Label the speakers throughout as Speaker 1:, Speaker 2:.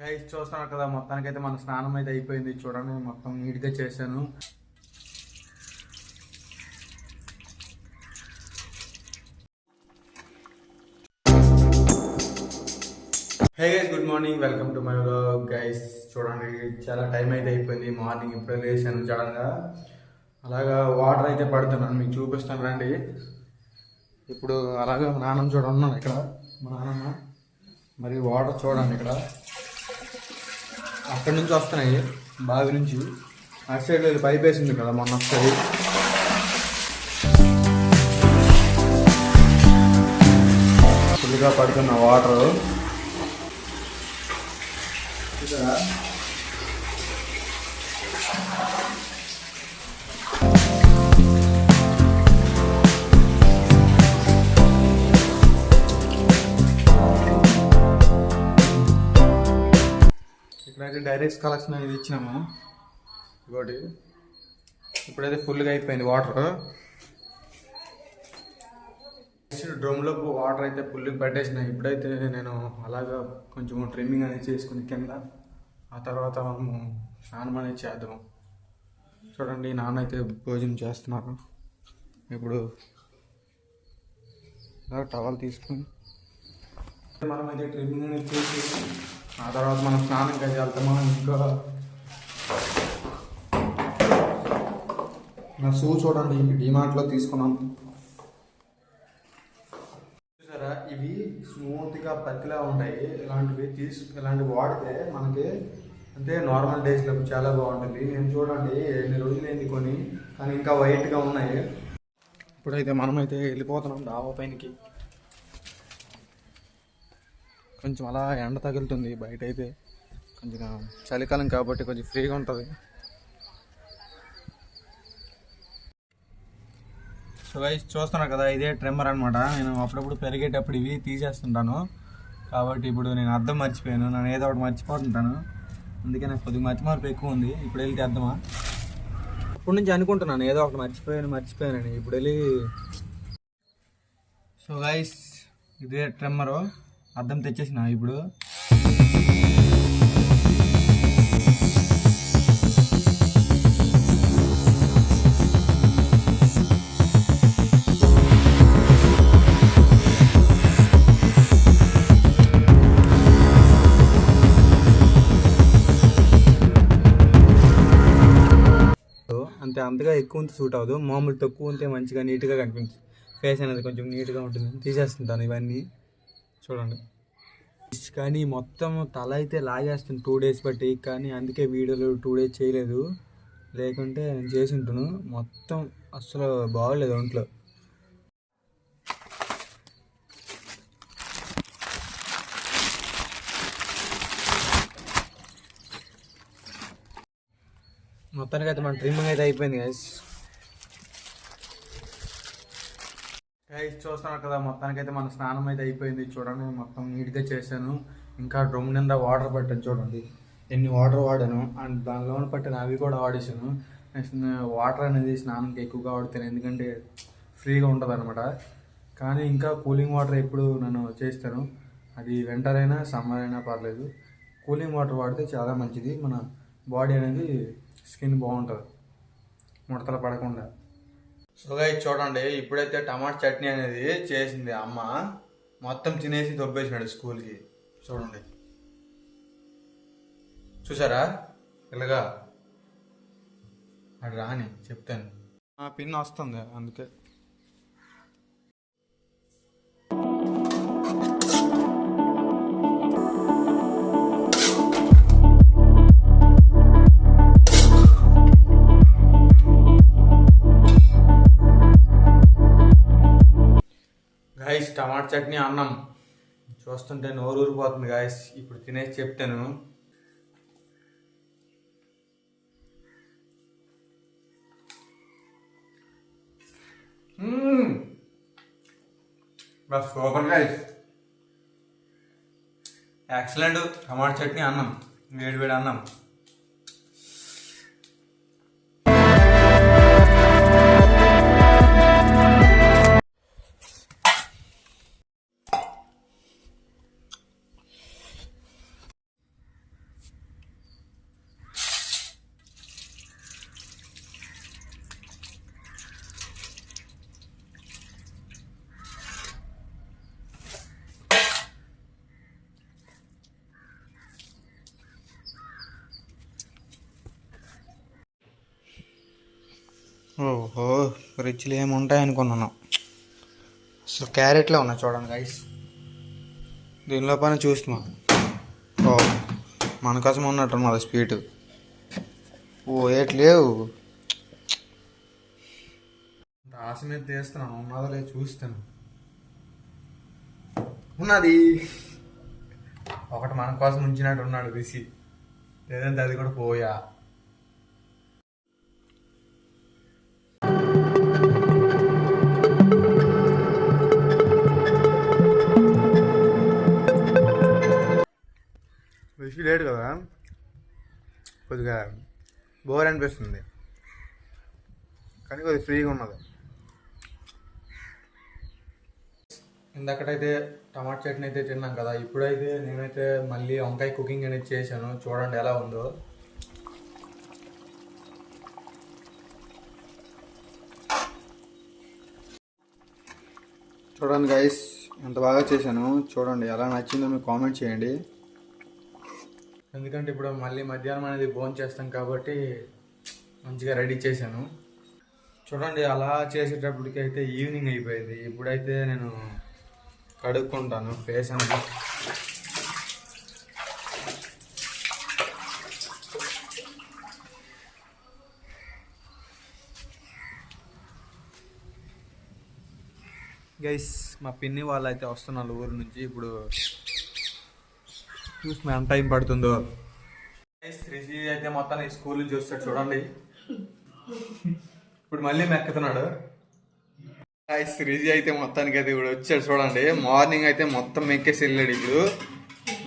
Speaker 1: Guys చూస్తున్నారు కదా, మొత్తానికైతే మన స్నానం అయితే అయిపోయింది. చూడండి మొత్తం నీట్గా చేశాను. Hey guys, good morning, welcome to my vlog. Guys చూడండి, చాలా టైం అయితే అయిపోయింది. మార్నింగ్ ఇప్పుడే లేచాను సడన్గా. అలాగా వాటర్ అయితే పడుతున్నాను, మీకు చూపిస్తాను రండి. ఇప్పుడు అలాగా మా నాన్నమ్మ చూడండి ఇక్కడ, మా నాన్నమ్మ మరి వాటర్ చూడండి ఇక్కడ అక్కడి నుంచి వస్తున్నాయి, బావి నుంచి. అటు సైడ్ లేదు, పైప్ వేసింది కదా మొన్న వస్తుంది. ఫుల్గా పడుతున్న వాటర్ చూసారా. ఇక్కడైతే డైరెక్ట్ కలెక్షన్ అనేది ఇచ్చినాము ఇంకోటి. ఇప్పుడైతే ఫుల్గా అయిపోయింది వాటర్. డ్రమ్లో వాటర్ అయితే ఫుల్గా పెట్టేసినాయి. ఇప్పుడైతే నేను అలాగా కొంచెం ట్రిమ్మింగ్ అనేది చేసుకుని కింద, ఆ తర్వాత మనము స్నానం అనేది చేద్దాం. చూడండి, నాన్న అయితే భోజనం చేస్తున్నారు. ఇప్పుడు టవల్ తీసుకుని మనమైతే ట్రిమ్మింగ్ అనేది చేసి ఆ తర్వాత మనం స్నానం కలిసి వెళ్తాము. ఇంకా నా షూ చూడండి, డిమార్ట్లో తీసుకున్నాం. చూసారా, ఇవి స్మూత్గా పత్తిలా ఉంటాయి. ఇలాంటివి వాడితే మనకి అంటే నార్మల్ డేస్లో చాలా బాగుంటుంది. నేను చూడండి ఎన్ని రోజులైంది కొని, కానీ ఇంకా వైట్గా ఉన్నాయి. ఇప్పుడైతే మనమైతే వెళ్ళిపోతున్నాం డాబా పైనకి. కొంచెం అలా ఎండ తగులుతుంది బయట అయితే, కొంచెం చలికాలం కాబట్టి కొంచెం ఫ్రీగా ఉంటుంది. సో గైస్ చూస్తున్నారు కదా, ఇదే ట్రిమ్మర్ అనమాట. నేను అప్పుడప్పుడు పెరిగేటప్పుడు ఇవి తీసేస్తుంటాను కాబట్టి ఇప్పుడు నేను అద్దం మర్చిపోయాను. నేను ఏదో ఒకటి మర్చిపోతుంటాను, అందుకే నాకు కొద్దిగా మర్చిమార్పు ఎక్కువ ఉంది. ఇప్పుడు వెళ్ళి తెద్దామా, అప్పటి నుంచి అనుకుంటున్నాను ఏదో ఒకటి మర్చిపోయానని. ఇప్పుడు వెళ్ళి సో గైస్ ఇదే ట్రిమ్మరు, అద్దం తెచ్చేసిన. ఇప్పుడు అంతగా ఎక్కువ ఉంటే సూట్ అవ్వదు, మామూలు తక్కువ ఉంటే మంచిగా నీట్గా కనిపించింది. ఫేస్ అనేది కొంచెం నీట్గా ఉంటుంది. తీసేస్తుంటాను ఇవన్నీ చూడండి. కానీ మొత్తం తల అయితే లాగేస్తుంది 2 days బట్టి. కానీ అందుకే వీడియోలు 2 days చేయలేదు, లేకుంటే నేను చేసి ఉంటాను. మొత్తం అస్సలు బాగోలేదు ఒంట్లో. మొత్తానికి అయితే మన ట్రిమ్మింగ్ అయితే అయిపోయింది గైస్. చూస్తున్నారు కదా, మొత్తానికైతే మన స్నానం అయితే అయిపోయింది. చూడండి మొత్తం నీట్గా చేశాను. ఇంకా డ్రమ్ నిండా వాటర్ పట్టాను. చూడండి ఎన్ని వాటర్ వాడాను, అండ్ దానిలో పట్టిన అవి కూడా వాడేసాను. నెక్స్ట్ వాటర్ అనేది స్నానంకి ఎక్కువగా వాడతాను, ఎందుకంటే ఫ్రీగా ఉంటుంది అనమాట. కానీ ఇంకా కూలింగ్ వాటర్ ఎప్పుడు నేను చేస్తాను, అది వింటర్ అయినా సమ్మర్ అయినా పర్లేదు. కూలింగ్ వాటర్ వాడితే చాలా మంచిది, మన బాడీ అనేది స్కిన్ బాగుంటుంది ముడతలు పడకుండా. సో గైస్ చూడండి, ఇప్పుడైతే టమాటా చట్నీ అనేది చేసింది అమ్మ. మొత్తం తినేసి దొబ్బేసినాడు స్కూల్కి. చూడండి, చూసారా ఇలాగా. అది రాని చెప్తాను, పిన్ వస్తుంది అందుకే. గాయస్ టమాటా చట్నీ అన్నం చూస్తుంటే నోరు ఊరిపోతుంది గాయస్. ఇప్పుడు తినేసి చెప్తాను. బస్ సూపర్ గాయస్, ఎక్సలెంట్. టమాటా చట్నీ అన్నం, వేడి వేడి అన్నం. ఓహో రిచ్లు ఏమి ఉంటాయి అనుకున్నాను, అసలు క్యారెట్లే ఉన్నాయి చూడండి గైస్. దీనిలో పైన చూస్తున్నా, ఓ మన కోసం ఉన్నట్టున్నది స్వీట్. ఓ ఏట్లేవు, ఆశ మీద తీస్తున్నాను, ఉన్నదో లేదు చూస్తాను. ఉన్నది ఒకటి మన కోసం ఉంచినట్టు ఉన్నాడు రిసి, లేదంటే అది కూడా పోయా. రిసి లేడు కదా, కొద్దిగా బోర్ అనిపిస్తుంది, కానీ కొద్దిగా ఫ్రీగా ఉన్నది. ఇందాకటైతే టమాటా చట్నీ అయితే తిన్నాం కదా, ఇప్పుడైతే నేనైతే మళ్ళీ వంకాయ కుకింగ్ అనేది చేశాను. చూడండి ఎలా ఉందో. చూడండి గైస్ ఎంత బాగా చేశాను, చూడండి ఎలా నచ్చిందో మీకు కామెంట్ చేయండి. ఎందుకంటే ఇప్పుడు మళ్ళీ మధ్యాహ్నం అనేది భోజనం చేస్తాం కాబట్టి మంచిగా రెడీ చేశాను. చూడండి అలా చేసేటప్పటికి అయితే ఈవినింగ్ అయిపోయింది. ఇప్పుడైతే నేను కడుక్కుంటాను ఫేస్ అనేది. గైస్ మా పిన్ని వాళ్ళు అయితే వస్తున్నారు ఊరు నుంచి. ఇప్పుడు చూసి ఎంత టైం పడుతుందో. రిషి అయితే మొత్తం స్కూల్ నుంచి వస్తాడు చూడండి, ఇప్పుడు మళ్ళీ మెక్కుతున్నాడు. రిషి అయితే మొత్తానికి అయితే ఇప్పుడు వచ్చాడు చూడండి. మార్నింగ్ అయితే మొత్తం మెక్కేసి వెళ్ళాడు. ఇప్పుడు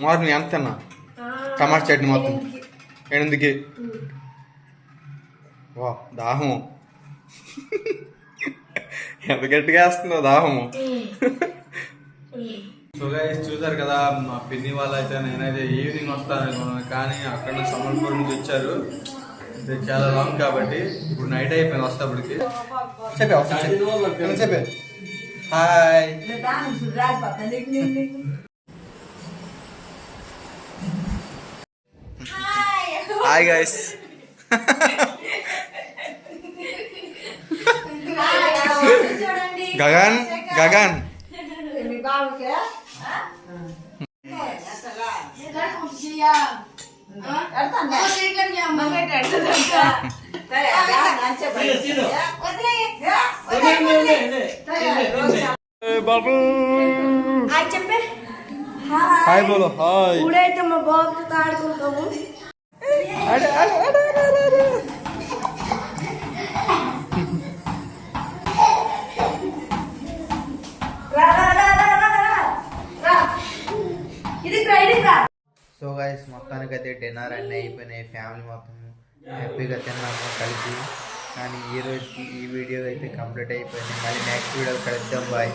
Speaker 1: మార్నింగ్ ఎంత తిన్నా టమాటా చట్నీ మొత్తం 8కి. వా దాహము ఎంత గట్టిగా వేస్తుందో దాహము. సో గైస్ చూసారు కదా, మా పిన్ని వాళ్ళు అయితే నేనైతే ఈవినింగ్ వస్తాను అనుకున్నాను, కానీ అక్కడ సంబల్పూర్ నుంచి వచ్చారు. ఇది చాలా లాంగ్ కాబట్టి ఇప్పుడు నైట్ అయిపోయింది వస్తేప్పటికి. చెప్పే hi hi guys. Gagan Gagan Babu hi బోలో హాయ్.
Speaker 2: ఇప్పుడైతే మా బాబుతో ఆడుకుంటాము.
Speaker 3: సో గైస్ మొత్తానికి అయితే డిన్నర్ అన్నీ అయిపోయినాయి. ఫ్యామిలీ మొత్తం హ్యాపీగా తిన్నాము కలిసి. కానీ ఈ వీడియో అయితే కంప్లీట్ అయిపోయింది. మళ్ళీ నెక్స్ట్ వీడియో కలుద్దాం. బాయ్.